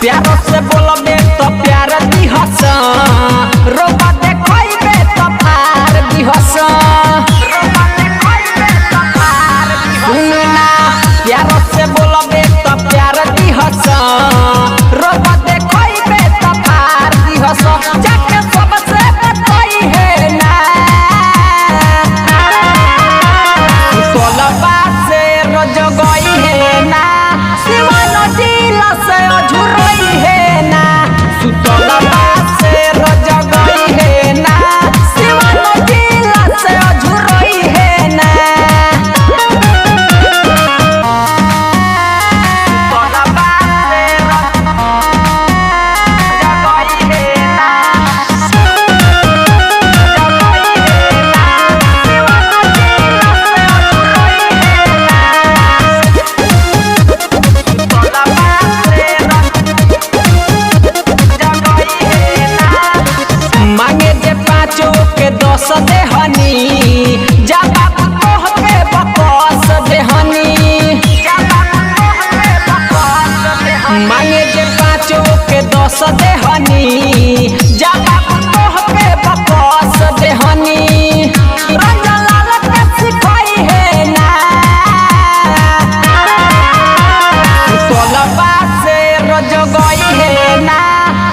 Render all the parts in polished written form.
प्यारो से बोलबे तो प्यार दिहस, रोबा देखइबे तो फार दिहस। सुनना प्यारो से बोलबे तो प्यार दिहस, रोबा देखइबे तो फार दिहस। जाके सबसे बतई है ना तोलबा से रोज गई है ना सिवान जिला से अझुरई है ना सुतलबा से रोज गई है ना सिवान जिला से अझुरई है ना सुतलबा से रोज गई है ना मांगे जे पाँचों के 10 देहनी जा बाबू तोह के बकस देहनी मांगे जे पाँचों के 10 देहनी जा बाबू तोह के बकस देहनी रंजन लाल के सिखाई है ना तोलबा से रोज गई है ना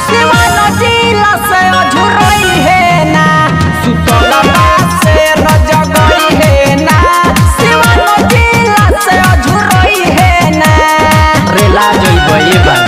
सिवान जिला से अझुरई है ना सुतलबा से रोज गई है ना सिवान जिला से अझुरई है ना रेला जइबे बा।